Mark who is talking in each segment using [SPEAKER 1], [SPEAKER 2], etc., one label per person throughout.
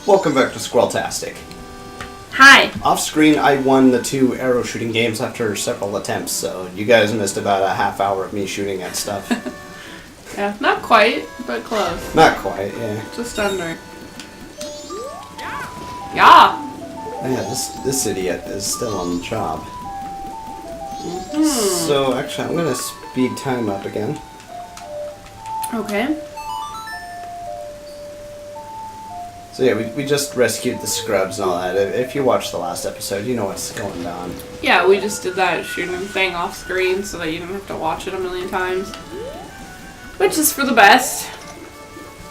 [SPEAKER 1] Welcome back to SquirrelTastic.
[SPEAKER 2] Hi.
[SPEAKER 1] Off screen, I won the 2 arrow shooting games after several attempts, so you guys missed about a half hour of me shooting at stuff.
[SPEAKER 2] Yeah, not quite, but close.
[SPEAKER 1] Not quite, yeah.
[SPEAKER 2] Just under. Yeah.
[SPEAKER 1] Yeah, this idiot is still on the job.
[SPEAKER 2] Mm-hmm.
[SPEAKER 1] So, actually, I'm gonna speed time up again.
[SPEAKER 2] Okay.
[SPEAKER 1] So yeah, we just rescued the scrubs and all that. If you watched the last episode, you know what's going on.
[SPEAKER 2] Yeah, we just did that shooting thing off screen so that you don't have to watch it a million times. Which is for the best.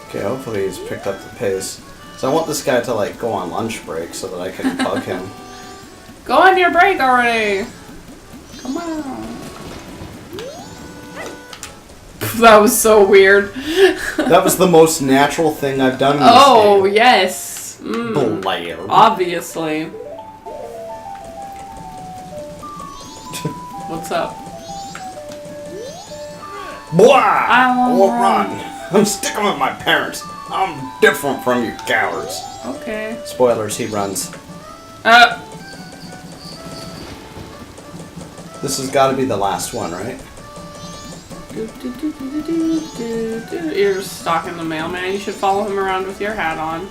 [SPEAKER 1] Okay, hopefully he's picked up the pace. So I want this guy to, like, go on lunch break so that I can bug him.
[SPEAKER 2] Go on your break already! Come on. That was so weird.
[SPEAKER 1] That was the most natural thing I've done in this
[SPEAKER 2] Oh,
[SPEAKER 1] game.
[SPEAKER 2] yes.
[SPEAKER 1] Blair.
[SPEAKER 2] Obviously. What's up?
[SPEAKER 1] Blah!
[SPEAKER 2] I
[SPEAKER 1] won't run. I'm sticking with my parents. I'm different from you cowards.
[SPEAKER 2] Okay.
[SPEAKER 1] Spoilers, he runs. This has got to be the last one, right?
[SPEAKER 2] You're just stalking the mailman. You should follow him around with your hat on.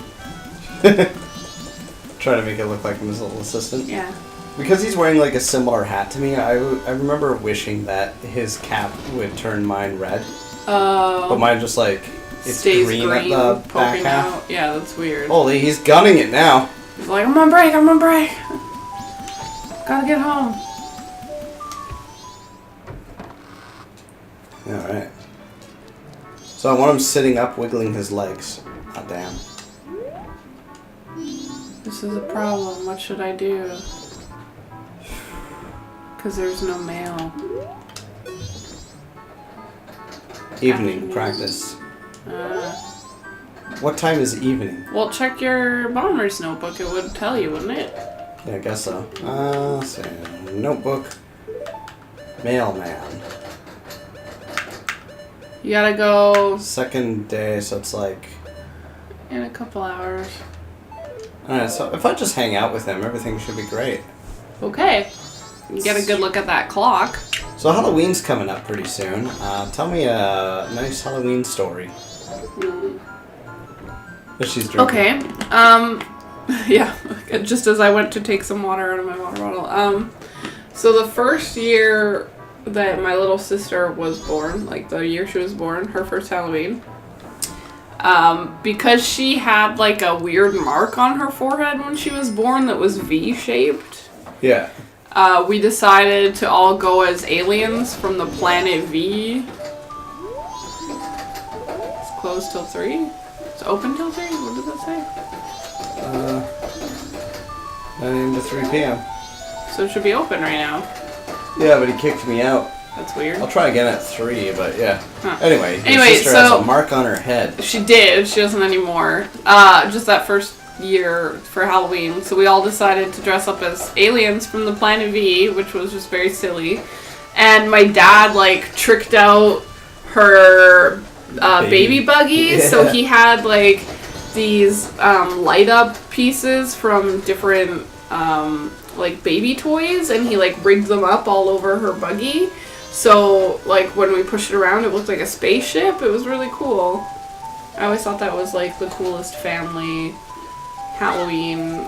[SPEAKER 1] Try to make it look like I'm his little assistant.
[SPEAKER 2] Yeah.
[SPEAKER 1] Because he's wearing like a similar hat to me, I remember wishing that his cap would turn mine red.
[SPEAKER 2] Oh.
[SPEAKER 1] But mine just like, it's
[SPEAKER 2] stays
[SPEAKER 1] green at the back half.
[SPEAKER 2] Out. Yeah, that's weird.
[SPEAKER 1] Holy, he's gunning it now.
[SPEAKER 2] He's like, I'm on break. Gotta get home.
[SPEAKER 1] Alright. So I want him sitting up, wiggling his legs. Oh, damn.
[SPEAKER 2] This is a problem. What should I do? Because there's no mail.
[SPEAKER 1] Evening practice. What time is evening?
[SPEAKER 2] Well, check your bomber's notebook. It would tell you, wouldn't it?
[SPEAKER 1] Yeah, I guess so. Let's see. Notebook. Mailman.
[SPEAKER 2] You gotta go
[SPEAKER 1] Second day, so it's like...
[SPEAKER 2] in a couple hours.
[SPEAKER 1] Alright, so if I just hang out with him, everything should be great.
[SPEAKER 2] Okay. You get a good look at that clock.
[SPEAKER 1] So Halloween's coming up pretty soon. Tell me a nice Halloween story. That she's drinking.
[SPEAKER 2] Okay. Yeah. Just as I went to take some water out of my water bottle. So the first year that my little sister was born, like the year she was born, her first Halloween, because she had like a weird mark on her forehead when she was born that was V-shaped.
[SPEAKER 1] Yeah.
[SPEAKER 2] We decided to all go as aliens from the planet V. It's closed till 3? It's open till 3? What does it say?
[SPEAKER 1] 9 a.m. to 3 p.m.
[SPEAKER 2] So it should be open right now.
[SPEAKER 1] Yeah, but he kicked me out.
[SPEAKER 2] That's weird.
[SPEAKER 1] I'll try again at 3, but yeah.
[SPEAKER 2] Huh.
[SPEAKER 1] Anyway, your sister has a mark on her head.
[SPEAKER 2] She did. She doesn't anymore. Just that first year for Halloween. So we all decided to dress up as aliens from the planet V, which was just very silly. And my dad, like, tricked out her baby buggy. Yeah. So he had, like, these light-up pieces from different, like, baby toys. And he, like, rigged them up all over her buggy. So, like, when we pushed it around, it looked like a spaceship. It was really cool. I always thought that was, like, the coolest family Halloween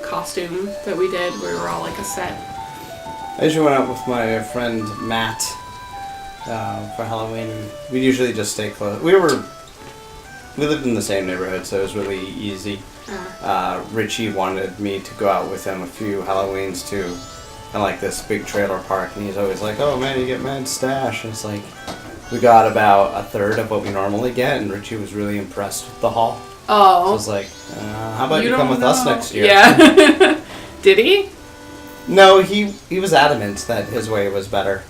[SPEAKER 2] costume that we did. We were all, like, a set.
[SPEAKER 1] I usually went out with my friend Matt for Halloween. We'd usually just stay close. We lived in the same neighborhood, so it was really easy. Richie wanted me to go out with him a few Halloweens, too. And like this big trailer park, and he's always like, "Oh man, you get mad stash." And it's like, we got about a third of what we normally get, and Richie was really impressed with the haul.
[SPEAKER 2] Oh.
[SPEAKER 1] So I was like, "How about you come with us next year?"
[SPEAKER 2] Yeah. Did he?
[SPEAKER 1] No, he was adamant that his way was better.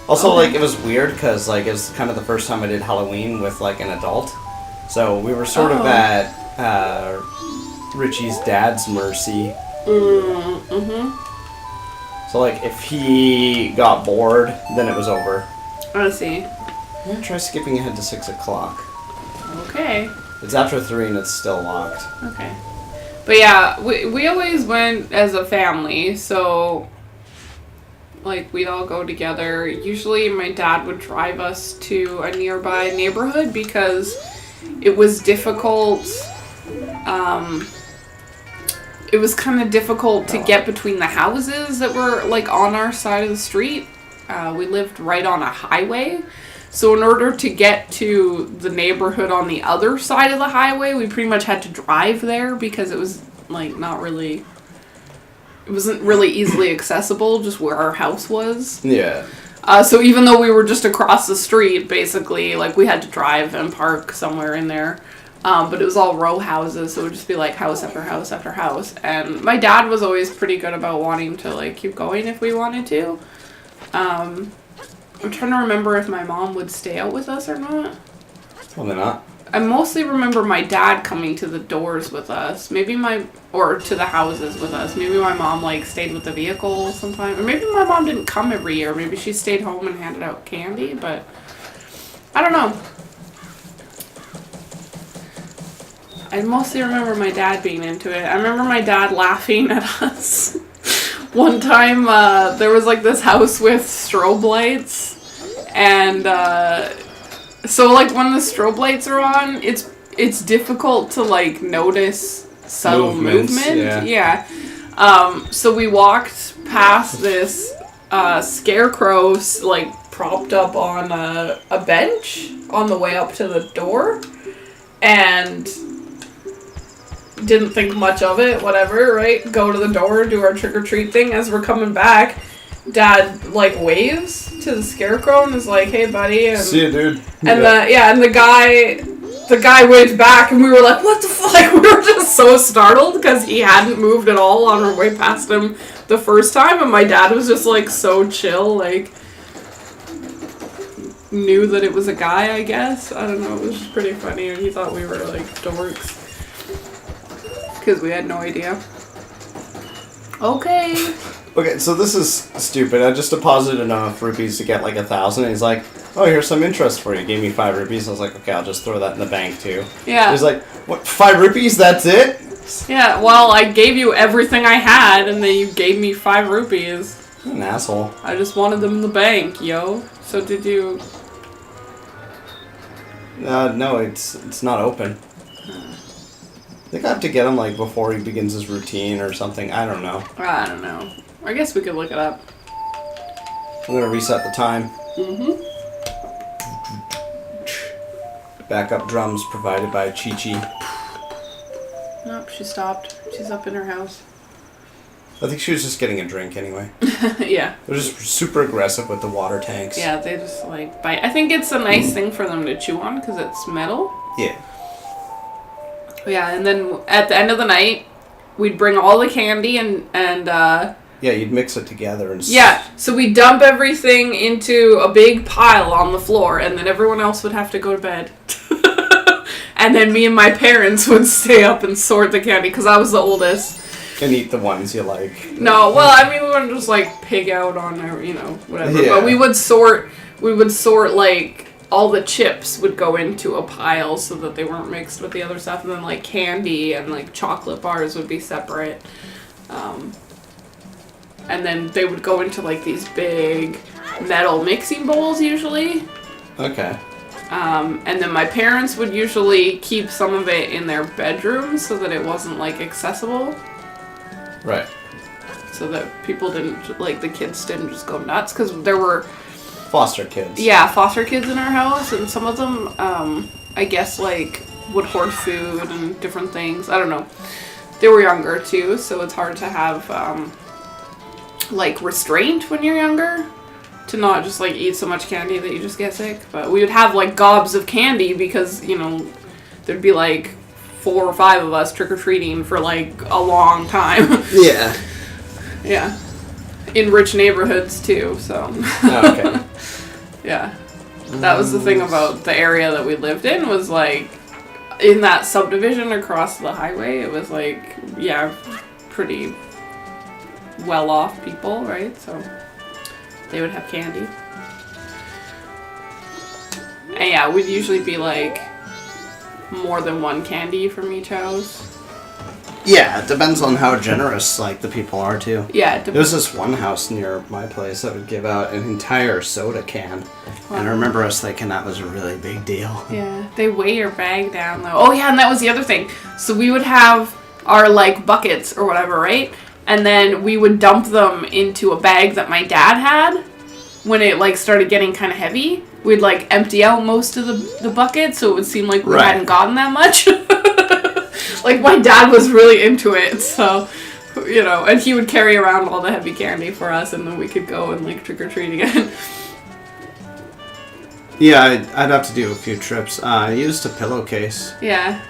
[SPEAKER 1] Also, like, it was weird because like it was kind of the first time I did Halloween with like an adult, so we were sort of at Richie's dad's mercy.
[SPEAKER 2] Mm-hmm.
[SPEAKER 1] So, like, if he got bored, then it was over.
[SPEAKER 2] I see.
[SPEAKER 1] I'm gonna try skipping ahead to 6 o'clock.
[SPEAKER 2] Okay.
[SPEAKER 1] It's after 3 and it's still locked.
[SPEAKER 2] Okay. But yeah, we always went as a family, so like we'd all go together. Usually my dad would drive us to a nearby neighborhood because it was difficult. It was kind of difficult to get between the houses that were like on our side of the street. We lived right on a highway. So in order to get to the neighborhood on the other side of the highway, we pretty much had to drive there because it was like it wasn't really easily accessible just where our house was.
[SPEAKER 1] Yeah.
[SPEAKER 2] So even though we were just across the street, basically, like we had to drive and park somewhere in there. But it was all row houses, so it would just be like house after house after house. And my dad was always pretty good about wanting to like keep going if we wanted to. I'm trying to remember if my mom would stay out with us or not.
[SPEAKER 1] Probably not.
[SPEAKER 2] I mostly remember my dad coming to the doors with us. Or to the houses with us. Maybe my mom like stayed with the vehicle sometime. Or maybe my mom didn't come every year. Maybe she stayed home and handed out candy, but I don't know. I mostly remember my dad being into it. I remember my dad laughing at us. One time, there was like this house with strobe lights, and so like when the strobe lights are on, it's difficult to like notice subtle movement. Yeah. So we walked past this scarecrow like propped up on a bench on the way up to the door, and didn't think much of it, whatever, right? Go to the door, do our trick-or-treat thing. As we're coming back, Dad, like, waves to the scarecrow and is like, hey, buddy. And,
[SPEAKER 1] see you, dude.
[SPEAKER 2] And the guy waved back, and we were like, what the fuck? We were just so startled because he hadn't moved at all on our way past him the first time, and my dad was just, like, so chill, like, knew that it was a guy, I guess. I don't know, it was just pretty funny, and he thought we were, like, dorks. Because we had no idea. Okay.
[SPEAKER 1] Okay, so this is stupid. I just deposited enough rupees to get like 1,000. And he's like, oh, here's some interest for you. He gave me 5 rupees. I was like, okay, I'll just throw that in the bank too.
[SPEAKER 2] Yeah.
[SPEAKER 1] He's like, what, 5 rupees? That's it?
[SPEAKER 2] Yeah, well, I gave you everything I had, and then you gave me 5 rupees.
[SPEAKER 1] You're an asshole.
[SPEAKER 2] I just wanted them in the bank, yo. So did you...
[SPEAKER 1] No, it's not open. I think I have to get him, like, before he begins his routine or something. I don't know.
[SPEAKER 2] I don't know. I guess we could look it up.
[SPEAKER 1] I'm gonna reset the time.
[SPEAKER 2] Mm-hmm.
[SPEAKER 1] Backup drums provided by Chi-Chi.
[SPEAKER 2] Nope, she stopped. She's up in her house.
[SPEAKER 1] I think she was just getting a drink anyway.
[SPEAKER 2] Yeah.
[SPEAKER 1] They're just super aggressive with the water tanks.
[SPEAKER 2] Yeah, they just, like, bite. I think it's a nice thing for them to chew on because it's metal.
[SPEAKER 1] Yeah.
[SPEAKER 2] Yeah, and then at the end of the night, we'd bring all the candy and
[SPEAKER 1] yeah, you'd mix it together and...
[SPEAKER 2] Yeah, so we'd dump everything into a big pile on the floor, and then everyone else would have to go to bed. And then me and my parents would stay up and sort the candy, because I was the oldest.
[SPEAKER 1] And eat the ones you like.
[SPEAKER 2] No, well, I mean, we wouldn't just, like, pig out on, whatever.
[SPEAKER 1] Yeah.
[SPEAKER 2] But we would sort, like... all the chips would go into a pile so that they weren't mixed with the other stuff, and then like candy and like chocolate bars would be separate. And then they would go into like these big metal mixing bowls usually.
[SPEAKER 1] Okay.
[SPEAKER 2] And then my parents would usually keep some of it in their bedroom so that it wasn't like accessible.
[SPEAKER 1] Right.
[SPEAKER 2] So that people didn't, like the kids didn't just go nuts, because there were
[SPEAKER 1] foster kids.
[SPEAKER 2] Yeah, foster kids in our house, and some of them, I guess, like, would hoard food and different things. I don't know. They were younger, too, so it's hard to have, like, restraint when you're younger. To not just, like, eat so much candy that you just get sick. But we would have, like, gobs of candy because, there'd be, like, 4 or 5 of us trick-or-treating for, like, a long time.
[SPEAKER 1] Yeah.
[SPEAKER 2] Yeah. In rich neighborhoods, too, so...
[SPEAKER 1] Oh, okay.
[SPEAKER 2] Yeah. That was the thing about the area that we lived in, was like, in that subdivision across the highway, it was like, yeah, pretty well-off people, right? So they would have candy. And yeah, we'd usually be like, more than one candy from each house.
[SPEAKER 1] Yeah, it depends on how generous like the people are too.
[SPEAKER 2] Yeah,
[SPEAKER 1] There was this one house near my place that would give out an entire soda can, and I remember us thinking that was a really big deal.
[SPEAKER 2] Yeah, they weigh your bag down though. Oh yeah, and that was the other thing. So we would have our like buckets or whatever, right? And then we would dump them into a bag that my dad had when it like started getting kind of heavy. We'd like empty out most of the bucket so it would seem like we hadn't gotten that much. Like my dad was really into it, so you know, and he would carry around all the heavy candy for us, and then we could go and like trick or treat again.
[SPEAKER 1] Yeah, I'd have to do a few trips. I used a pillowcase.
[SPEAKER 2] Yeah.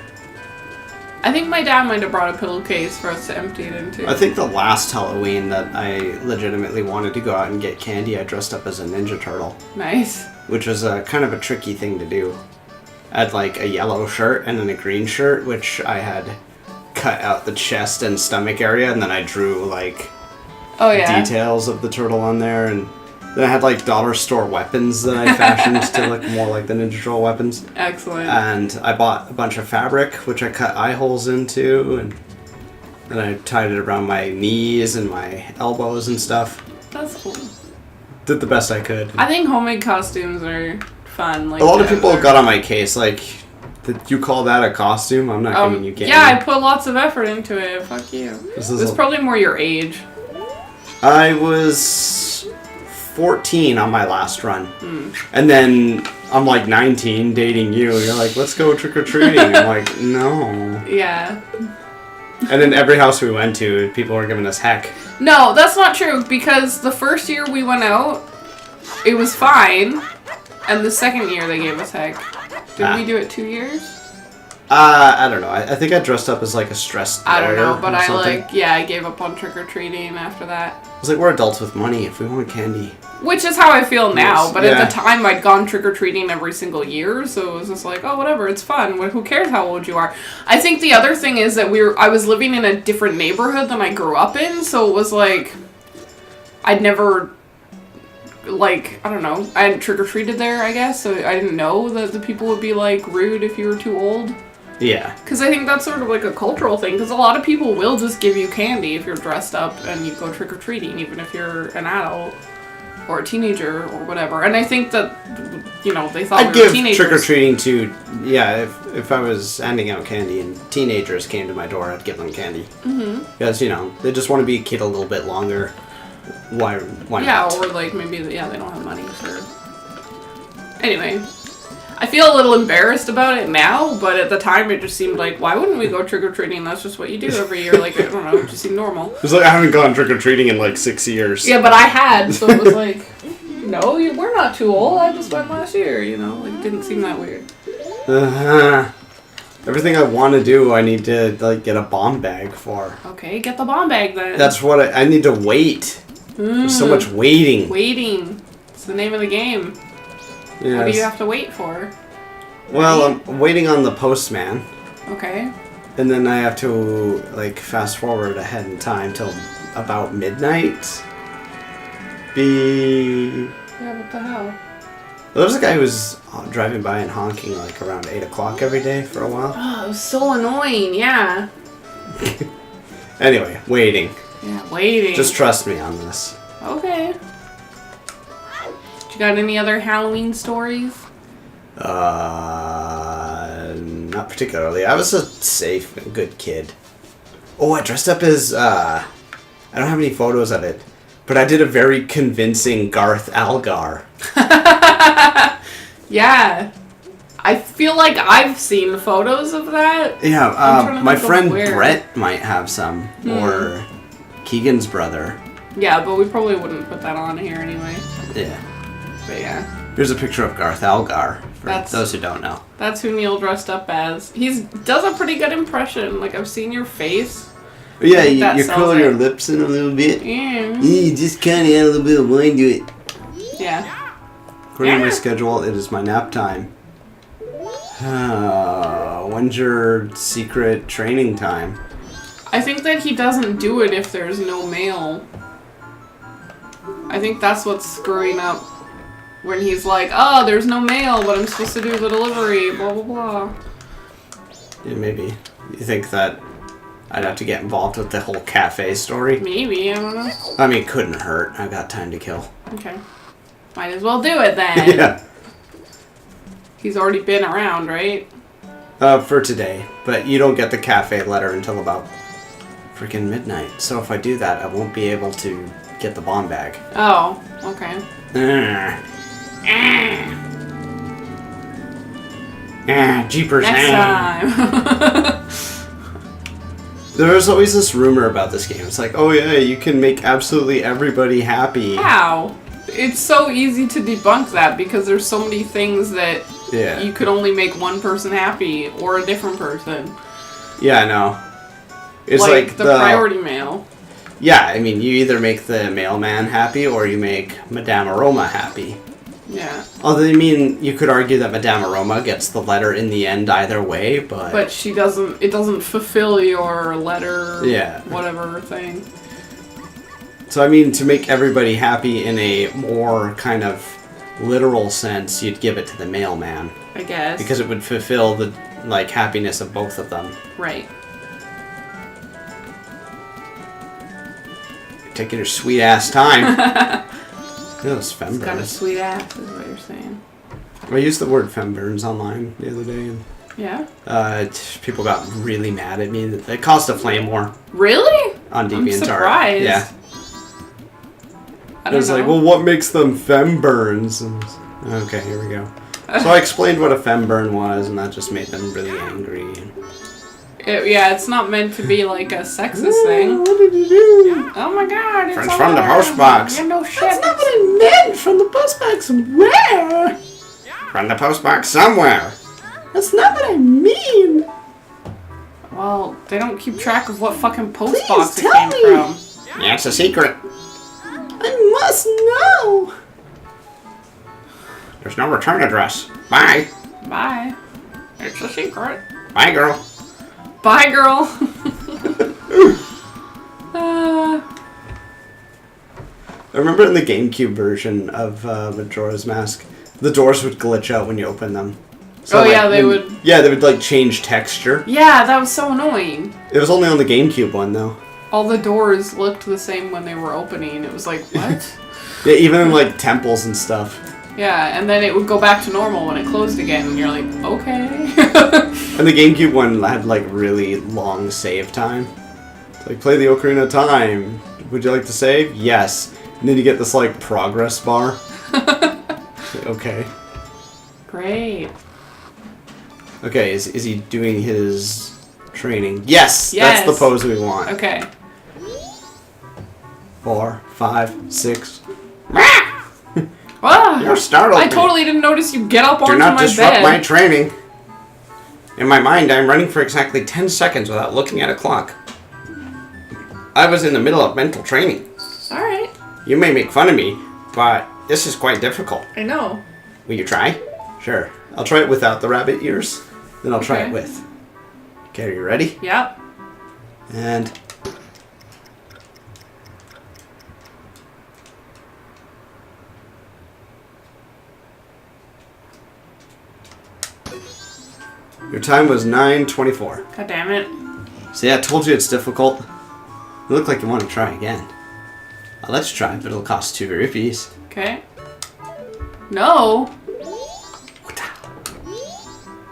[SPEAKER 2] I think my dad might have brought a pillowcase for us to empty it into.
[SPEAKER 1] I think the last Halloween that I legitimately wanted to go out and get candy, I dressed up as a Ninja Turtle.
[SPEAKER 2] Nice.
[SPEAKER 1] Which was a kind of a tricky thing to do. I had like a yellow shirt and then a green shirt, which I had cut out the chest and stomach area, and then I drew like details of the turtle on there, and then I had like dollar store weapons that I fashioned to look more like the Ninja Turtle weapons.
[SPEAKER 2] Excellent.
[SPEAKER 1] And I bought a bunch of fabric, which I cut eye holes into, and then I tied it around my knees and my elbows and stuff.
[SPEAKER 2] That's cool.
[SPEAKER 1] Did the best I could.
[SPEAKER 2] I think homemade costumes are fun. Like
[SPEAKER 1] a lot of people got on my case, like, did you call that a costume? I'm not giving you candy.
[SPEAKER 2] Yeah, I put lots of effort into it. Fuck you. It's probably more your age.
[SPEAKER 1] I was 14 on my last run. And then I'm like 19 dating you. You're like, let's go trick-or-treating. I'm like, no.
[SPEAKER 2] Yeah.
[SPEAKER 1] And then every house we went to, people were giving us heck.
[SPEAKER 2] No, that's not true, because the first year we went out, it was fine. And the second year they gave us heck. Did we do it 2 years?
[SPEAKER 1] I don't know. I think I dressed up as like a stressed lawyer.
[SPEAKER 2] I don't know, but I gave up on trick-or-treating after that.
[SPEAKER 1] I was like, we're adults with money. If we want candy.
[SPEAKER 2] Which is how I feel now,
[SPEAKER 1] Yes,
[SPEAKER 2] but at the time I'd gone trick-or-treating every single year, so it was just like, oh, whatever, it's fun. Who cares how old you are? I think the other thing is that I was living in a different neighborhood than I grew up in, so it was like, I'd never, like, I don't know, I hadn't trick-or-treated there, I guess, so I didn't know that the people would be, like, rude if you were too old.
[SPEAKER 1] Yeah.
[SPEAKER 2] Because I think that's sort of like a cultural thing, because a lot of people will just give you candy if you're dressed up and you go trick-or-treating, even if you're an adult or a teenager or whatever. And I think that, you know, they thought
[SPEAKER 1] I'd
[SPEAKER 2] we were
[SPEAKER 1] give
[SPEAKER 2] teenagers.
[SPEAKER 1] trick-or-treating to, if I was handing out candy and teenagers came to my door, I'd give them candy. Because, you know, they just want to be a kid a little bit longer. Why not?
[SPEAKER 2] Yeah, or like maybe, they don't have money for... Anyway, I feel a little embarrassed about it now, but at the time it just seemed like, why wouldn't we go trick-or-treating? That's just what you do every year. Like, I don't know, it just seemed normal.
[SPEAKER 1] It's like, I haven't gone trick-or-treating in like 6 years.
[SPEAKER 2] Yeah, but I had, so it was like, no, we're not too old. I just went last year, you know? Like, it didn't seem that weird.
[SPEAKER 1] Everything I want to do, I need to like get a bomb bag for.
[SPEAKER 2] Okay, get the bomb bag then.
[SPEAKER 1] That's what I need to wait. There's so much waiting.
[SPEAKER 2] Waiting. It's the name of the game.
[SPEAKER 1] Yes.
[SPEAKER 2] What do you have to wait for?
[SPEAKER 1] Well, I'm waiting on the postman.
[SPEAKER 2] Okay.
[SPEAKER 1] And then I have to, like, fast forward ahead in time till about midnight.
[SPEAKER 2] Yeah, what the hell?
[SPEAKER 1] There was a guy who was driving by and honking, like, around 8 o'clock every day for a while.
[SPEAKER 2] Oh, it was so annoying, yeah.
[SPEAKER 1] Anyway, waiting.
[SPEAKER 2] Yeah, waiting.
[SPEAKER 1] Just trust me on this.
[SPEAKER 2] Okay. You got any other Halloween stories?
[SPEAKER 1] Not particularly. I was a safe and good kid. Oh, I dressed up as, I don't have any photos of it, but I did a very convincing Garth Algar.
[SPEAKER 2] Yeah. I feel like I've seen photos of that.
[SPEAKER 1] Yeah, my friend Brett might have some, or Keegan's brother.
[SPEAKER 2] Yeah, but we probably wouldn't put that on here anyway.
[SPEAKER 1] Yeah.
[SPEAKER 2] But yeah.
[SPEAKER 1] Here's a picture of Garth Algar, for those who don't know.
[SPEAKER 2] That's who Neil dressed up as. He does a pretty good impression. Like, I've seen your face.
[SPEAKER 1] Yeah, you curl your lips in a little bit.
[SPEAKER 2] Yeah.
[SPEAKER 1] You just kind of add a little bit of wine to it.
[SPEAKER 2] Yeah.
[SPEAKER 1] According to my schedule, it is my nap time. When's your secret training time?
[SPEAKER 2] I think that he doesn't do it if there's no mail. I think that's what's screwing up. When he's like, oh, there's no mail, but I'm supposed to do the delivery, blah, blah, blah.
[SPEAKER 1] Yeah, maybe. You think that I'd have to get involved with the whole cafe story?
[SPEAKER 2] Maybe, I don't know.
[SPEAKER 1] I mean, it couldn't hurt. I've got time to kill.
[SPEAKER 2] Okay. Might as well do it then.
[SPEAKER 1] Yeah.
[SPEAKER 2] He's already been around, right?
[SPEAKER 1] For today. But you don't get the cafe letter until about freaking midnight. So if I do that, I won't be able to get the bomb bag.
[SPEAKER 2] Oh, okay.
[SPEAKER 1] Jeepers.
[SPEAKER 2] Next time.
[SPEAKER 1] There's always this rumor about this game. It's like, oh yeah, you can make absolutely everybody happy.
[SPEAKER 2] How? It's so easy to debunk that because there's so many things that you could only make one person happy or a different person.
[SPEAKER 1] Yeah, I know. It's like
[SPEAKER 2] the priority mail.
[SPEAKER 1] Yeah, I mean, you either make the mailman happy or you make Madame Aroma happy.
[SPEAKER 2] Yeah.
[SPEAKER 1] Although, I mean, you could argue that Madame Aroma gets the letter in the end either way, but...
[SPEAKER 2] But she doesn't... It doesn't fulfill your letter... whatever thing.
[SPEAKER 1] So, I mean, to make everybody happy in a more kind of literal sense, you'd give it to the mailman.
[SPEAKER 2] I guess.
[SPEAKER 1] Because it would fulfill the, like, happiness of both of them.
[SPEAKER 2] Right.
[SPEAKER 1] You're taking your sweet-ass time. Those femburns.
[SPEAKER 2] It's got a sweet ass, is what you're saying.
[SPEAKER 1] I used the word femburns online the other day, and
[SPEAKER 2] yeah.
[SPEAKER 1] People got really mad at me. It caused a flame war.
[SPEAKER 2] Really?
[SPEAKER 1] On DeviantArt.
[SPEAKER 2] I'm surprised.
[SPEAKER 1] Yeah.
[SPEAKER 2] I don't know.
[SPEAKER 1] Like, well, what makes them femburns? Okay, here we go. So I explained what a femburn was, and that just made them really angry.
[SPEAKER 2] Yeah, it's not meant to be like a sexist thing.
[SPEAKER 1] What did you do?
[SPEAKER 2] Oh my god, it's
[SPEAKER 1] Friends from the post box.
[SPEAKER 2] Yeah, no shit.
[SPEAKER 1] That's not what I meant. From the post box where? From the post box somewhere. That's not what I mean.
[SPEAKER 2] Well, they don't keep track of what fucking post
[SPEAKER 1] Please
[SPEAKER 2] box it
[SPEAKER 1] tell
[SPEAKER 2] came
[SPEAKER 1] me.
[SPEAKER 2] from.
[SPEAKER 1] Yeah, it's a secret. I must know. There's no return address. Bye.
[SPEAKER 2] Bye. It's a secret.
[SPEAKER 1] Bye, girl.
[SPEAKER 2] Bye, girl.
[SPEAKER 1] I remember in the GameCube version of Majora's Mask, the doors would glitch out when you open them. So,
[SPEAKER 2] yeah, they would...
[SPEAKER 1] Yeah, they would, like, change texture.
[SPEAKER 2] Yeah, that was so annoying.
[SPEAKER 1] It was only on the GameCube one, though.
[SPEAKER 2] All the doors looked the same when they were opening. It was like, what?
[SPEAKER 1] Yeah, even in, like, temples and stuff.
[SPEAKER 2] Yeah, and then it would go back to normal when it closed again, and you're like, okay.
[SPEAKER 1] And the GameCube one had, like, really long save time. It's like, play the Ocarina of Time. Would you like to save? Yes. And then you get this, like, progress bar. Okay.
[SPEAKER 2] Great.
[SPEAKER 1] Okay, is he doing his training? Yes!
[SPEAKER 2] Yes!
[SPEAKER 1] That's the pose we want.
[SPEAKER 2] Okay.
[SPEAKER 1] 4, 5, 6.
[SPEAKER 2] Ah,
[SPEAKER 1] You're startled.
[SPEAKER 2] I totally didn't notice you get up onto
[SPEAKER 1] Do
[SPEAKER 2] my
[SPEAKER 1] not
[SPEAKER 2] bed.
[SPEAKER 1] disrupt my training. In my mind, I'm running for exactly 10 seconds without looking at a clock. I was in the middle of mental training.
[SPEAKER 2] Alright.
[SPEAKER 1] You may make fun of me, but this is quite difficult.
[SPEAKER 2] I know.
[SPEAKER 1] Will you try? Sure. I'll try it without the rabbit ears. Then I'll try it with. Okay, are you ready?
[SPEAKER 2] Yep.
[SPEAKER 1] And... Your time was 9:24.
[SPEAKER 2] God damn it.
[SPEAKER 1] See, I told you it's difficult. You look like you want to try again. I'll let you try, but it'll cost 2 rupees.
[SPEAKER 2] Okay. No.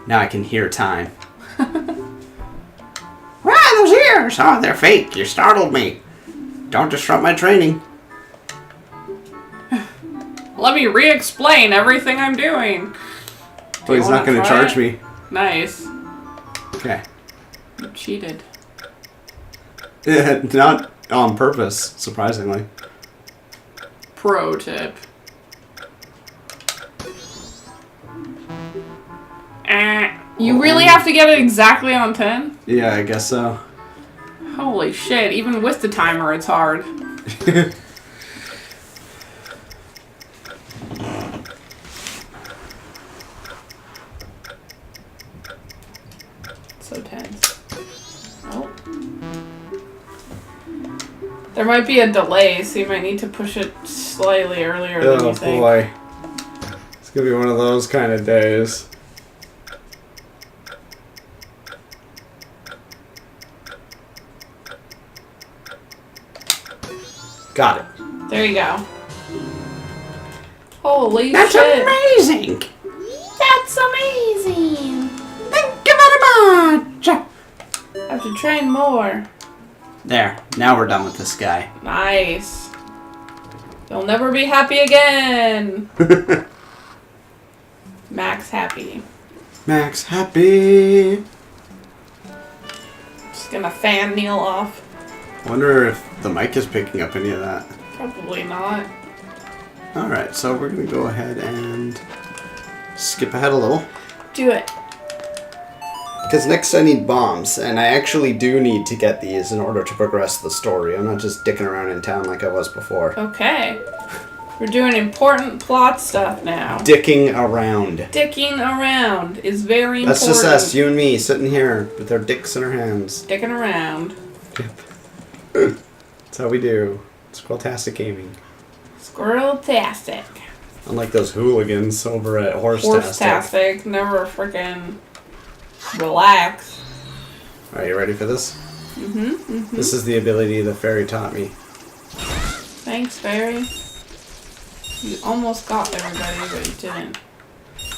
[SPEAKER 1] Now I can hear time. Wow, those ears! Oh, they're fake. You startled me. Don't disrupt my training.
[SPEAKER 2] Let me re-explain everything I'm doing.
[SPEAKER 1] Well, he's not going to charge me.
[SPEAKER 2] Nice.
[SPEAKER 1] Okay.
[SPEAKER 2] You cheated.
[SPEAKER 1] Not on purpose, surprisingly.
[SPEAKER 2] Pro tip. You really have to get it exactly on 10?
[SPEAKER 1] Yeah, I guess so.
[SPEAKER 2] Holy shit, even with the timer it's hard. So tense. Oh. There might be a delay, so you might need to push it slightly earlier than you think. Oh boy.
[SPEAKER 1] It's gonna be one of those kind of days. Got it.
[SPEAKER 2] There you go. Holy
[SPEAKER 1] That's
[SPEAKER 2] shit.
[SPEAKER 1] amazing.
[SPEAKER 2] That's amazing.
[SPEAKER 1] Thank you very much.
[SPEAKER 2] I have to train more.
[SPEAKER 1] There. Now we're done with this guy.
[SPEAKER 2] Nice. You'll never be happy again. Max happy.
[SPEAKER 1] Max happy.
[SPEAKER 2] Just gonna fan Neil off.
[SPEAKER 1] Wonder if the mic is picking up any of that.
[SPEAKER 2] Probably not.
[SPEAKER 1] Alright, so we're going to go ahead and skip ahead a little.
[SPEAKER 2] Do it.
[SPEAKER 1] Because next I need bombs, and I actually do need to get these in order to progress the story. I'm not just dicking around in town like I was before.
[SPEAKER 2] Okay. We're doing important plot stuff now.
[SPEAKER 1] Dicking around.
[SPEAKER 2] Dicking around is very important.
[SPEAKER 1] That's just us, you and me, sitting here with our dicks in our hands.
[SPEAKER 2] Dicking around.
[SPEAKER 1] Yep. That's how we do. SquirrelTastic gaming.
[SPEAKER 2] SquirrelTastic.
[SPEAKER 1] Unlike those hooligans over at Horsetastic.
[SPEAKER 2] Horsetastic. Never freaking relax.
[SPEAKER 1] Are you ready for this?
[SPEAKER 2] Mm-hmm.
[SPEAKER 1] This is the ability the fairy taught me.
[SPEAKER 2] Thanks, Barry. You almost got everybody, but you didn't.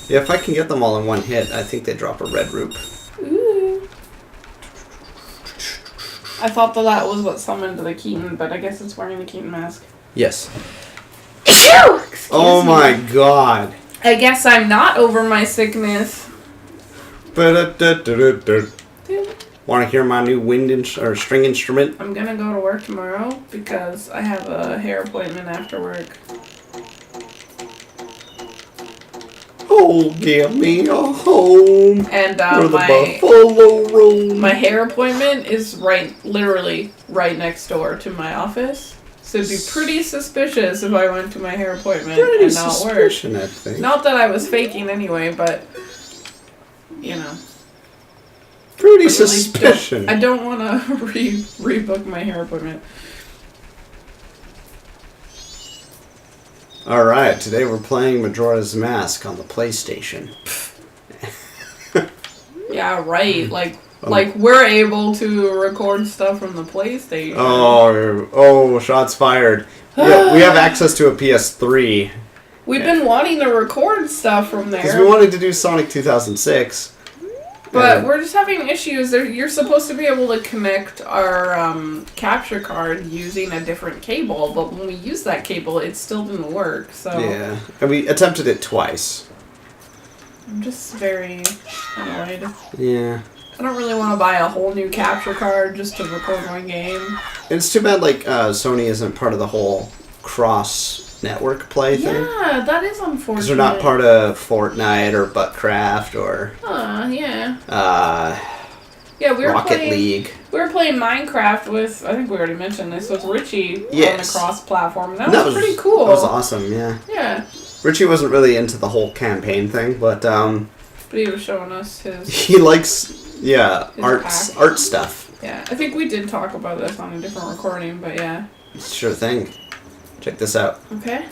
[SPEAKER 1] Yeah, if I can get them all in one hit, I think they drop a red roop.
[SPEAKER 2] Ooh. I thought that was what summoned the Keaton, but I guess it's wearing the Keaton mask.
[SPEAKER 1] Yes.
[SPEAKER 2] Excuse
[SPEAKER 1] Oh
[SPEAKER 2] me.
[SPEAKER 1] my god.
[SPEAKER 2] I guess I'm not over my sickness.
[SPEAKER 1] Want to hear my new or string instrument?
[SPEAKER 2] I'm gonna go to work tomorrow because I have a hair appointment after work.
[SPEAKER 1] Oh, give me a home.
[SPEAKER 2] And
[SPEAKER 1] Where the buffalo roam.
[SPEAKER 2] my hair appointment is literally right next door to my office. So it'd be pretty suspicious if I went to my hair appointment
[SPEAKER 1] Pretty
[SPEAKER 2] and not work.
[SPEAKER 1] suspicious, I think.
[SPEAKER 2] Not that I was faking anyway, but you know.
[SPEAKER 1] Pretty
[SPEAKER 2] I really
[SPEAKER 1] suspicious.
[SPEAKER 2] I don't want to rebook my hair appointment.
[SPEAKER 1] Alright, today we're playing Majora's Mask on the PlayStation.
[SPEAKER 2] Yeah, right. Like we're able to record stuff from the PlayStation.
[SPEAKER 1] Oh, shots fired. We have access to a PS3.
[SPEAKER 2] We've been wanting to record stuff from there.
[SPEAKER 1] Because we wanted to do Sonic 2006.
[SPEAKER 2] But we're just having issues. You're supposed to be able to connect our capture card using a different cable, but when we used that cable, it still didn't work. So
[SPEAKER 1] Yeah, and we attempted it twice.
[SPEAKER 2] I'm just very annoyed.
[SPEAKER 1] Yeah.
[SPEAKER 2] I don't really want to buy a whole new capture card just to record my game.
[SPEAKER 1] It's too bad, Sony isn't part of the whole cross-network play thing.
[SPEAKER 2] Yeah, that is unfortunate.
[SPEAKER 1] Because they're not part of Fortnite or Buttcraft or...
[SPEAKER 2] yeah.
[SPEAKER 1] Yeah, Rocket League.
[SPEAKER 2] We were playing Minecraft with, I think we already mentioned this, with Richie on the cross-platform. That was pretty cool.
[SPEAKER 1] That was awesome, yeah.
[SPEAKER 2] Yeah.
[SPEAKER 1] Richie wasn't really into the whole campaign thing, but
[SPEAKER 2] he was showing us his...
[SPEAKER 1] He likes, art stuff.
[SPEAKER 2] Yeah, I think we did talk about this on a different recording, but yeah.
[SPEAKER 1] Sure thing. Check this out.
[SPEAKER 2] Okay.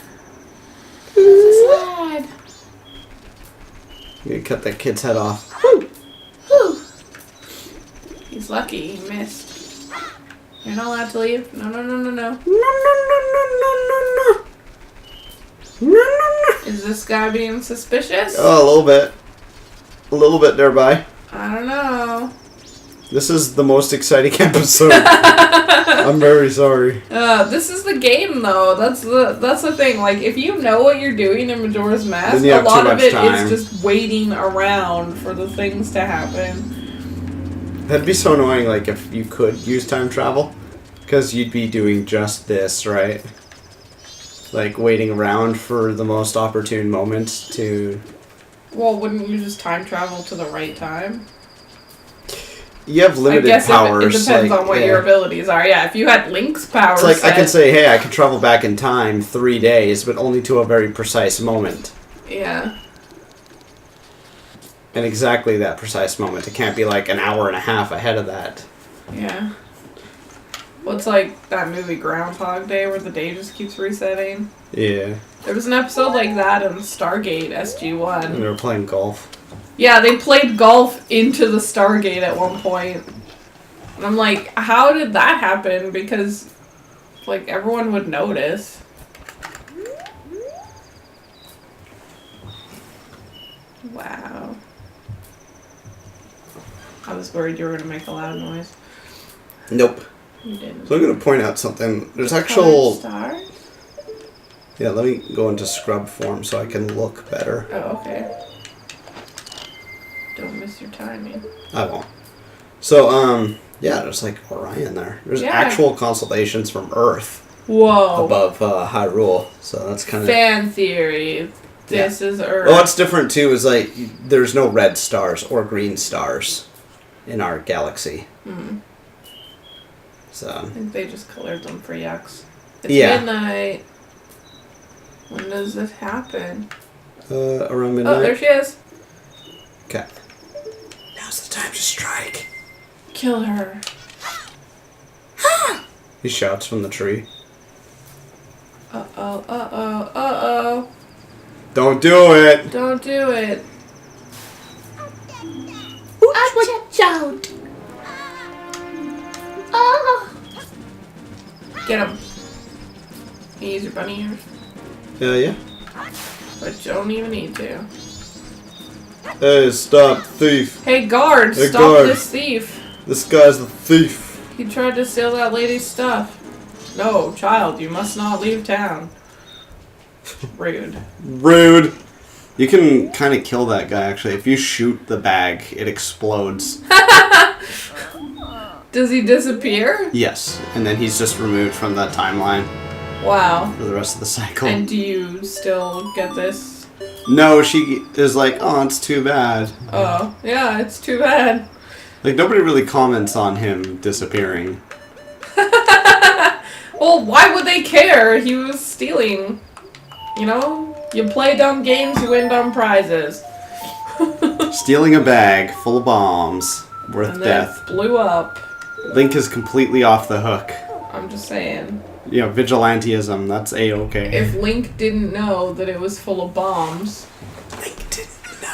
[SPEAKER 2] Slide.
[SPEAKER 1] You cut that kid's head off.
[SPEAKER 2] Woo! Woo! He's lucky he missed. You're not allowed to leave. No.
[SPEAKER 1] No, no, no, no.
[SPEAKER 2] Is this guy being suspicious?
[SPEAKER 1] Oh, a little bit. A little bit thereby.
[SPEAKER 2] I don't know.
[SPEAKER 1] This is the most exciting episode. I'm very sorry.
[SPEAKER 2] This is the game, though. That's the thing. Like, if you know what you're doing in Majora's Mask,
[SPEAKER 1] Then you
[SPEAKER 2] a
[SPEAKER 1] have
[SPEAKER 2] lot
[SPEAKER 1] too
[SPEAKER 2] of
[SPEAKER 1] much
[SPEAKER 2] it
[SPEAKER 1] time.
[SPEAKER 2] is just waiting around for the things to happen.
[SPEAKER 1] That'd be so annoying, if you could use time travel. Because you'd be doing just this, right? Waiting around for the most opportune moment to...
[SPEAKER 2] Well, wouldn't you just time travel to the right time?
[SPEAKER 1] You have limited powers.
[SPEAKER 2] It depends on what your abilities are. Yeah, if you had Link's powers,
[SPEAKER 1] it's I can say, hey, I can travel back in time 3 days, but only to a very precise moment.
[SPEAKER 2] Yeah.
[SPEAKER 1] And exactly that precise moment. It can't be an hour and a half ahead of that.
[SPEAKER 2] Yeah. Well, it's like that movie Groundhog Day where the day just keeps resetting.
[SPEAKER 1] Yeah.
[SPEAKER 2] There was an episode like that in Stargate SG-1.
[SPEAKER 1] And they were playing golf.
[SPEAKER 2] Yeah, they played golf into the Stargate at one point. And I'm like, how did that happen? Because like everyone would notice. Wow. I was worried you were gonna make a loud noise.
[SPEAKER 1] Nope.
[SPEAKER 2] You didn't.
[SPEAKER 1] So I'm going to point out something. There's
[SPEAKER 2] Colored
[SPEAKER 1] actual...
[SPEAKER 2] stars?
[SPEAKER 1] Yeah, let me go into scrub form so I can look better.
[SPEAKER 2] Oh, okay. Don't miss your timing.
[SPEAKER 1] I won't. So, yeah, there's like Orion there. There's actual constellations from Earth
[SPEAKER 2] Whoa.
[SPEAKER 1] above Hyrule. So that's kind of...
[SPEAKER 2] Fan theory. This is Earth.
[SPEAKER 1] Well, what's different too is like there's no red stars or green stars in our galaxy.
[SPEAKER 2] Hmm.
[SPEAKER 1] So
[SPEAKER 2] I think they just colored them for yucks. It's midnight. When does this happen?
[SPEAKER 1] Around midnight.
[SPEAKER 2] Oh, there she is.
[SPEAKER 1] Okay. Now's the time to strike.
[SPEAKER 2] Kill her.
[SPEAKER 1] He shouts from the tree.
[SPEAKER 2] Uh-oh, uh-oh, uh-oh.
[SPEAKER 1] Don't do it!
[SPEAKER 2] Don't do it.
[SPEAKER 3] Watch out! Oh!
[SPEAKER 2] Get him. Can you use your bunny ears?
[SPEAKER 1] Yeah.
[SPEAKER 2] But you don't even need to.
[SPEAKER 1] Hey, stop, thief.
[SPEAKER 2] Hey, guard!
[SPEAKER 1] Hey,
[SPEAKER 2] Stop
[SPEAKER 1] guard.
[SPEAKER 2] this thief.
[SPEAKER 1] This guy's the thief.
[SPEAKER 2] He tried to steal that lady's stuff. No, child, you must not leave town. Rude.
[SPEAKER 1] Rude. You can kind of kill that guy, actually. If you shoot the bag, it explodes.
[SPEAKER 2] Does he disappear?
[SPEAKER 1] Yes. And then he's just removed from that timeline
[SPEAKER 2] Wow.
[SPEAKER 1] for the rest of the cycle.
[SPEAKER 2] And do you still get this?
[SPEAKER 1] No, she is like, oh, it's too bad.
[SPEAKER 2] Oh, yeah, it's too bad.
[SPEAKER 1] Like, nobody really comments on him disappearing.
[SPEAKER 2] Well, why would they care? He was stealing. You know? You play dumb games, you win dumb prizes.
[SPEAKER 1] Stealing a bag full of bombs worth
[SPEAKER 2] And
[SPEAKER 1] death.
[SPEAKER 2] then blew up.
[SPEAKER 1] Link is completely off the hook.
[SPEAKER 2] I'm just saying.
[SPEAKER 1] You know, vigilantism, that's A-okay.
[SPEAKER 2] If Link didn't know that it was full of bombs...
[SPEAKER 1] Link didn't know.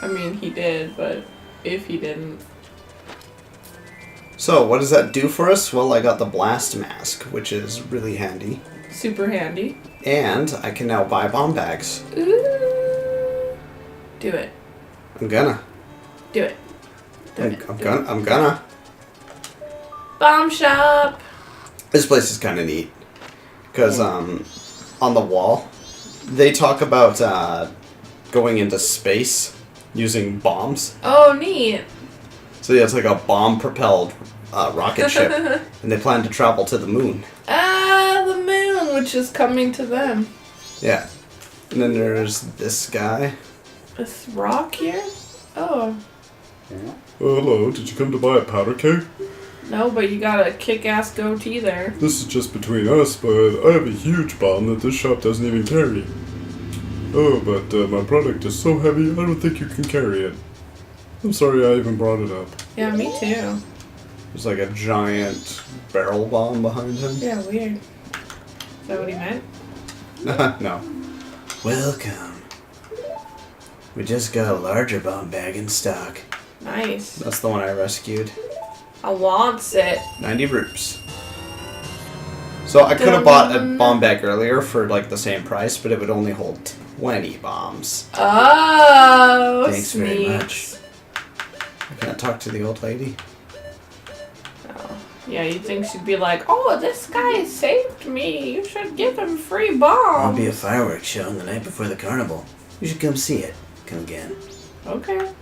[SPEAKER 2] I mean, he did, but if he didn't...
[SPEAKER 1] So, what does that do for us? Well, I got the blast mask, which is really handy.
[SPEAKER 2] Super handy.
[SPEAKER 1] And I can now buy bomb bags.
[SPEAKER 2] Ooh. Do it.
[SPEAKER 1] I'm gonna.
[SPEAKER 2] Do it. Do it.
[SPEAKER 1] I'm gonna.
[SPEAKER 2] Bomb shop!
[SPEAKER 1] This place is kind of neat. Because, on the wall, they talk about, going into space using bombs.
[SPEAKER 2] Oh, neat.
[SPEAKER 1] So yeah, it's like a bomb-propelled rocket ship, and they plan to travel to the moon.
[SPEAKER 2] Ah, the moon, which is coming to them.
[SPEAKER 1] Yeah. And then there's this guy.
[SPEAKER 2] This rock here? Oh.
[SPEAKER 4] Hello, did you come to buy a powder keg?
[SPEAKER 2] No, but you got a kick-ass goatee there.
[SPEAKER 4] This is just between us, but I have a huge bomb that this shop doesn't even carry. Oh, but my product is so heavy, I don't think you can carry it. I'm sorry I even brought it up.
[SPEAKER 2] Yeah, me too.
[SPEAKER 1] There's like a giant barrel bomb behind him.
[SPEAKER 2] Yeah, weird. Is that what he meant?
[SPEAKER 1] No. Welcome. We just got a larger bomb bag in stock.
[SPEAKER 2] Nice.
[SPEAKER 1] That's the one I rescued.
[SPEAKER 2] I wants it.
[SPEAKER 1] 90 rupees. So I could have bought a bomb bag earlier for like the same price, but it would only hold 20 bombs.
[SPEAKER 2] Oh,
[SPEAKER 1] Thanks very
[SPEAKER 2] sneaks.
[SPEAKER 1] much. I can't talk to the old lady.
[SPEAKER 2] Oh. Yeah, you'd think she'd be like, oh, this guy saved me. You should give him free bombs.
[SPEAKER 1] There'll be a fireworks show on the night before the carnival. You should come see it. Come again.
[SPEAKER 2] Okay.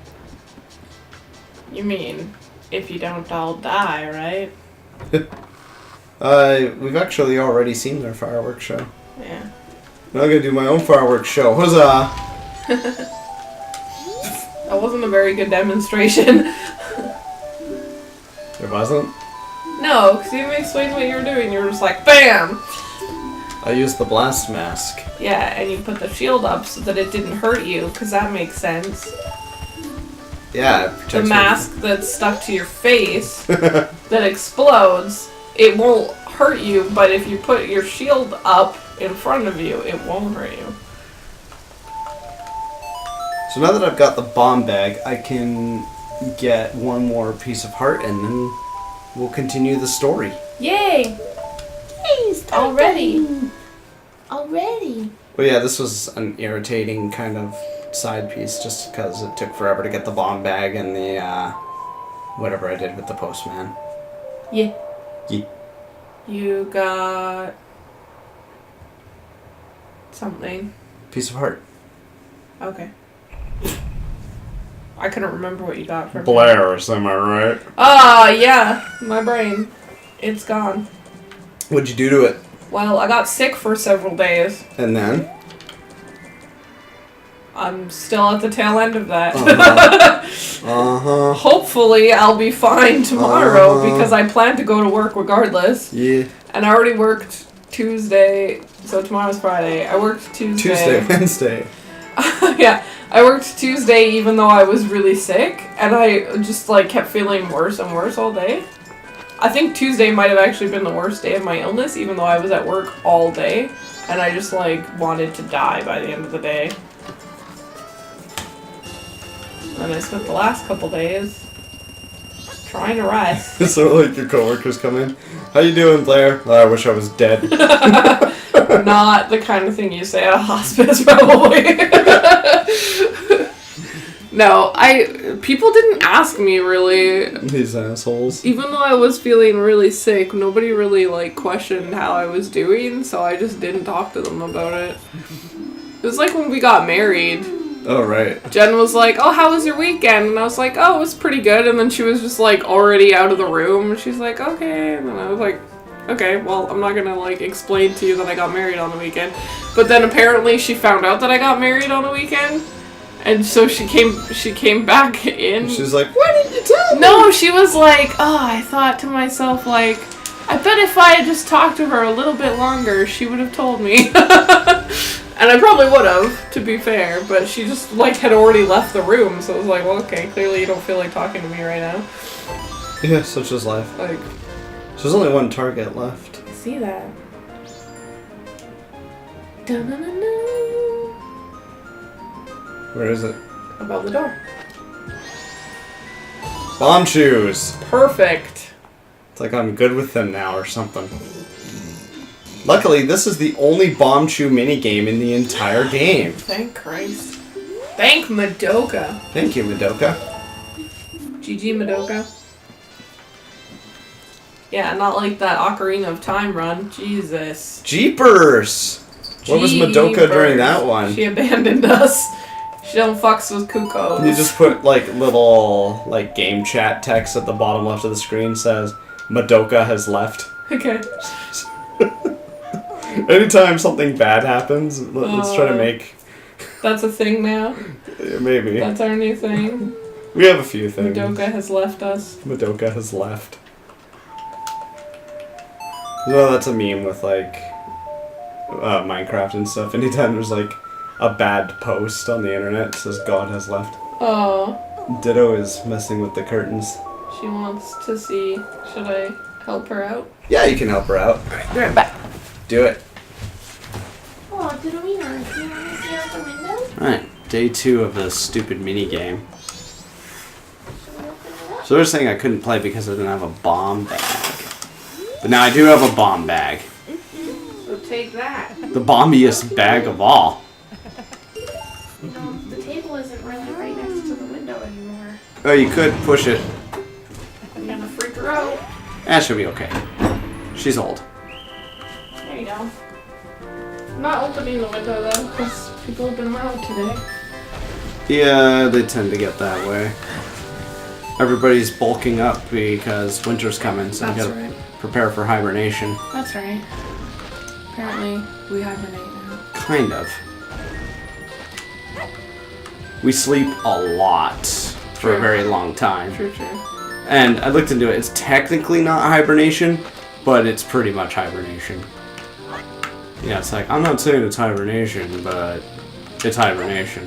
[SPEAKER 2] You mean, if you don't all die, right?
[SPEAKER 1] We've actually already seen their fireworks show.
[SPEAKER 2] Yeah.
[SPEAKER 1] Now I'm gonna do my own fireworks show. Huzzah!
[SPEAKER 2] That wasn't a very good demonstration.
[SPEAKER 1] It wasn't?
[SPEAKER 2] No, because you didn't explain what you were doing. You were just like, BAM!
[SPEAKER 1] I used the blast mask.
[SPEAKER 2] Yeah, and you put the shield up so that it didn't hurt you, because that makes sense.
[SPEAKER 1] Yeah, it protects
[SPEAKER 2] The
[SPEAKER 1] me.
[SPEAKER 2] mask that's stuck to your face that explodes, it won't hurt you, but if you put your shield up in front of you, it won't hurt you.
[SPEAKER 1] So now that I've got the bomb bag, I can get one more piece of heart and then we'll continue the story.
[SPEAKER 2] Yay! Already.
[SPEAKER 1] Well, yeah, this was an irritating kind of side piece just because it took forever to get the bomb bag and the, whatever I did with the postman.
[SPEAKER 2] Yeah.
[SPEAKER 1] Yeah.
[SPEAKER 2] You got something.
[SPEAKER 1] Piece of heart.
[SPEAKER 2] Okay. I couldn't remember what you got from
[SPEAKER 4] Blair's, am I right?
[SPEAKER 2] Yeah. My brain. It's gone.
[SPEAKER 1] What'd you do to it?
[SPEAKER 2] Well, I got sick for several days.
[SPEAKER 1] And then?
[SPEAKER 2] I'm still at the tail end of that.
[SPEAKER 1] Uh-huh.
[SPEAKER 2] Hopefully, I'll be fine tomorrow because I plan to go to work regardless.
[SPEAKER 1] Yeah.
[SPEAKER 2] And I already worked Tuesday, so tomorrow's Friday. I worked Tuesday.
[SPEAKER 1] Wednesday.
[SPEAKER 2] Yeah, I worked Tuesday even though I was really sick, and I just like kept feeling worse and worse all day. I think Tuesday might have actually been the worst day of my illness, even though I was at work all day, and I just like wanted to die by the end of the day. And I spent the last couple days trying to rest.
[SPEAKER 1] So like your coworkers come in. How you doing, Blair? I wish I was dead.
[SPEAKER 2] Not the kind of thing you say at a hospice, probably. No, people didn't ask me really.
[SPEAKER 1] These assholes.
[SPEAKER 2] Even though I was feeling really sick, nobody really like questioned how I was doing, so I just didn't talk to them about it. It was like when we got married.
[SPEAKER 1] Oh, right.
[SPEAKER 2] Jen was like, "Oh, how was your weekend?" And I was like, "Oh, it was pretty good." And then she was just like already out of the room. She's like, "Okay." And then I was like, "Okay, well, I'm not gonna like explain to you that I got married on the weekend." But then apparently she found out that I got married on the weekend. And so she came back in.
[SPEAKER 1] She's like, "Why didn't you tell me?"
[SPEAKER 2] No, she was like, "Oh, I thought to myself, like, I bet if I had just talked to her a little bit longer, she would have told me." And I probably would have, to be fair, but she just, like, had already left the room, so it was like, well, okay, clearly you don't feel like talking to me right now.
[SPEAKER 1] Yeah, such is life.
[SPEAKER 2] Like,
[SPEAKER 1] there's only one target left.
[SPEAKER 2] I see that. Da-na-na-na.
[SPEAKER 1] Where is it?
[SPEAKER 2] Above the door.
[SPEAKER 1] Bomb shoes!
[SPEAKER 2] Perfect.
[SPEAKER 1] It's like I'm good with them now or something. Luckily, this is the only bomb shoe minigame in the entire game.
[SPEAKER 2] Thank Christ. Thank Madoka.
[SPEAKER 1] Thank you, Madoka.
[SPEAKER 2] GG Madoka. Yeah, not like that Ocarina of Time run. Jesus.
[SPEAKER 1] Jeepers! What was Madoka during that one?
[SPEAKER 2] She abandoned us. She don't fucks with Kuko.
[SPEAKER 1] You just put like little like game chat text at the bottom left of the screen says Madoka has left.
[SPEAKER 2] Okay.
[SPEAKER 1] Anytime something bad happens, let's try to make.
[SPEAKER 2] That's a thing now?
[SPEAKER 1] Maybe.
[SPEAKER 2] That's our new thing?
[SPEAKER 1] We have a few things.
[SPEAKER 2] Madoka has left us.
[SPEAKER 1] Madoka has left. No, that's a meme with like Minecraft and stuff. Anytime there's like a bad post on the internet, it says God has left.
[SPEAKER 2] Oh.
[SPEAKER 1] Ditto is messing with the curtains.
[SPEAKER 2] She wants to see. Should I help her out?
[SPEAKER 1] Yeah, you can help her out.
[SPEAKER 2] Alright, be right back.
[SPEAKER 1] Do it.
[SPEAKER 3] Oh, didn't we not see her see out the window?
[SPEAKER 1] Alright, day 2 of this stupid mini game.
[SPEAKER 3] Should we open it up?
[SPEAKER 1] So they're saying I couldn't play because I didn't have a bomb bag. But now I do have a bomb bag.
[SPEAKER 2] So take that.
[SPEAKER 1] The bombiest bag of all.
[SPEAKER 3] You know, the table isn't really right next to the window anymore.
[SPEAKER 1] Oh, you could push it.
[SPEAKER 2] I'm gonna freak her out.
[SPEAKER 1] That should be okay. She's old.
[SPEAKER 2] There you go. I'm not opening the window though, because people have been loud today.
[SPEAKER 1] Yeah, they tend to get that way. Everybody's bulking up because winter's coming, so we
[SPEAKER 2] That's
[SPEAKER 1] gotta
[SPEAKER 2] right.
[SPEAKER 1] prepare for hibernation.
[SPEAKER 2] That's right. Apparently, we hibernate now.
[SPEAKER 1] Kind of. We sleep a lot for a
[SPEAKER 2] True.
[SPEAKER 1] very long time.
[SPEAKER 2] True, true.
[SPEAKER 1] And I looked into it. It's technically not hibernation, but it's pretty much hibernation. Yeah, it's like, I'm not saying it's hibernation, but it's hibernation.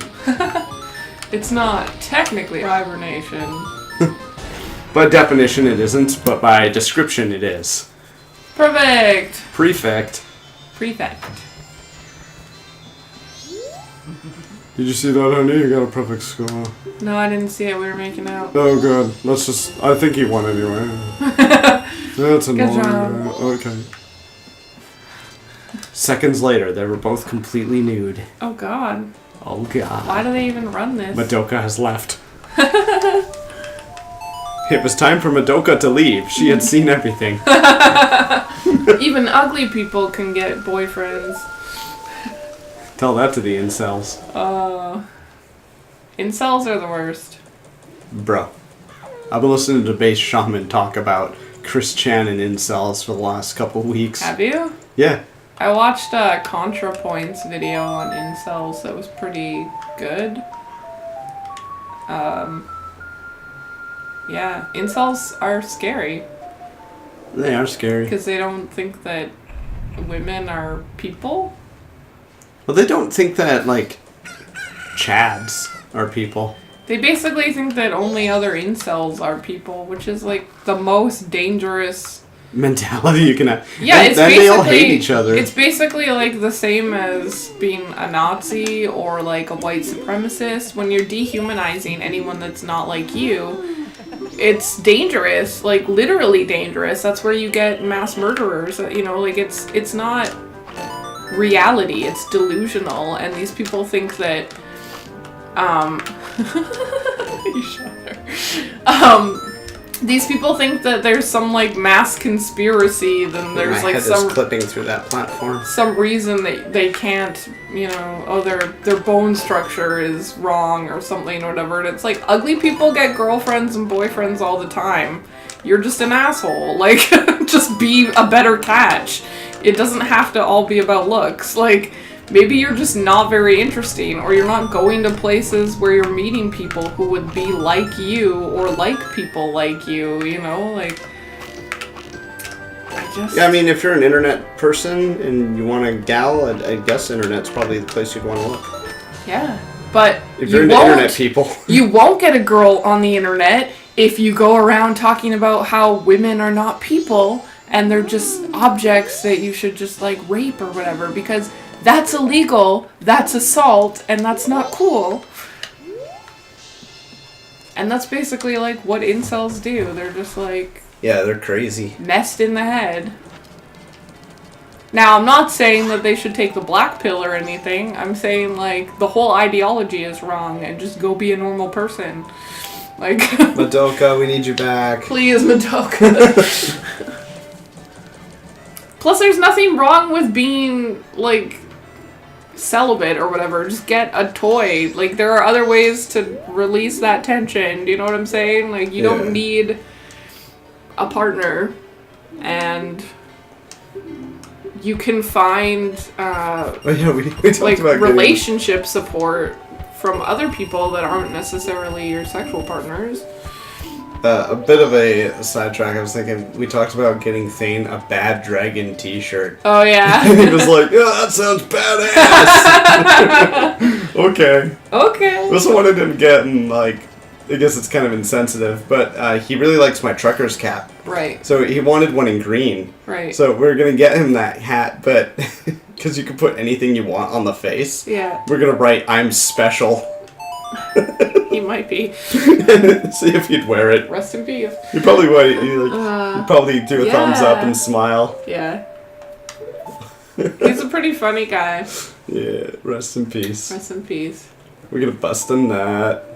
[SPEAKER 2] It's not technically hibernation.
[SPEAKER 1] By definition it isn't, but by description it is.
[SPEAKER 2] Perfect!
[SPEAKER 1] Prefect.
[SPEAKER 2] Prefect.
[SPEAKER 4] Did you see that, honey? You got a perfect score.
[SPEAKER 2] No, I didn't see it. We were making out.
[SPEAKER 4] Oh, good. Let's just... I think he won anyway. That's annoying.
[SPEAKER 2] job.
[SPEAKER 4] Okay.
[SPEAKER 1] Seconds later, they were both completely nude.
[SPEAKER 2] Oh god.
[SPEAKER 1] Oh god.
[SPEAKER 2] Why do they even run this?
[SPEAKER 1] Madoka has left. It was time for Madoka to leave. She had seen everything.
[SPEAKER 2] Even ugly people can get boyfriends.
[SPEAKER 1] Tell that to the incels.
[SPEAKER 2] Incels are the worst.
[SPEAKER 1] Bro. I've been listening to Base Shaman talk about Chris Chan and incels for the last couple weeks.
[SPEAKER 2] Have you?
[SPEAKER 1] Yeah.
[SPEAKER 2] I watched a ContraPoints video on incels that was pretty good. Yeah, incels are scary.
[SPEAKER 1] They are scary.
[SPEAKER 2] Because they don't think that women are people.
[SPEAKER 1] Well, they don't think that, like, Chads are people.
[SPEAKER 2] They basically think that only other incels are people, which is, like, the most dangerous
[SPEAKER 1] mentality you can have.
[SPEAKER 2] Yeah,
[SPEAKER 1] and
[SPEAKER 2] it's
[SPEAKER 1] then
[SPEAKER 2] basically,
[SPEAKER 1] they all hate each other.
[SPEAKER 2] It's basically like the same as being a Nazi or like a white supremacist. When you're dehumanizing anyone that's not like you, it's dangerous, like literally dangerous. That's where you get mass murderers. You know, like it's not reality. It's delusional, and these people think that. You shut her. These people think that there's some like mass conspiracy, then there's
[SPEAKER 1] My
[SPEAKER 2] like
[SPEAKER 1] head
[SPEAKER 2] some
[SPEAKER 1] is clipping through that platform.
[SPEAKER 2] some reason that they can't, you know, oh their bone structure is wrong or something or whatever. And it's like ugly people get girlfriends and boyfriends all the time. You're just an asshole. Like just be a better catch. It doesn't have to all be about looks. Like maybe you're just not very interesting, or you're not going to places where you're meeting people who would be like you or like people like you, you know? Like,
[SPEAKER 1] Yeah, I mean, if you're an internet person and you want a gal, I guess internet's probably the place you'd want to look.
[SPEAKER 2] Yeah, but
[SPEAKER 1] if you're into internet people.
[SPEAKER 2] You won't get a girl on the internet if you go around talking about how women are not people and they're just objects that you should just, like, rape or whatever, because that's illegal, that's assault, and that's not cool. And that's basically like what incels do. They're just like...
[SPEAKER 1] Yeah, they're crazy.
[SPEAKER 2] Messed in the head. Now, I'm not saying that they should take the black pill or anything. I'm saying, like, the whole ideology is wrong and just go be a normal person. Like...
[SPEAKER 1] Madoka, we need you back.
[SPEAKER 2] Please, Madoka. Plus, there's nothing wrong with being, like... celibate or whatever. Just get a toy. Like, there are other ways to release that tension. Do you know what I'm saying? Like, you don't need a partner, and you can find
[SPEAKER 1] we talked
[SPEAKER 2] like
[SPEAKER 1] about
[SPEAKER 2] relationship support from other people that aren't necessarily your sexual partners.
[SPEAKER 1] A bit of a sidetrack. I was thinking, we talked about getting Thane a Bad Dragon t-shirt.
[SPEAKER 2] Oh, yeah.
[SPEAKER 1] And he was like, yeah, that sounds badass. Okay. This one I didn't get, and like, I guess it's kind of insensitive, but he really likes my trucker's cap.
[SPEAKER 2] Right.
[SPEAKER 1] So he wanted one in green.
[SPEAKER 2] Right.
[SPEAKER 1] So we're going to get him that hat, but because you can put anything you want on the face, we're going to write, I'm special.
[SPEAKER 2] He might be.
[SPEAKER 1] See if he'd wear it.
[SPEAKER 2] Rest in peace.
[SPEAKER 1] He probably would. He'd probably do a thumbs up and smile.
[SPEAKER 2] Yeah. He's a pretty funny guy.
[SPEAKER 1] Yeah, rest in peace.
[SPEAKER 2] Rest in peace.
[SPEAKER 1] We're gonna bust a nut.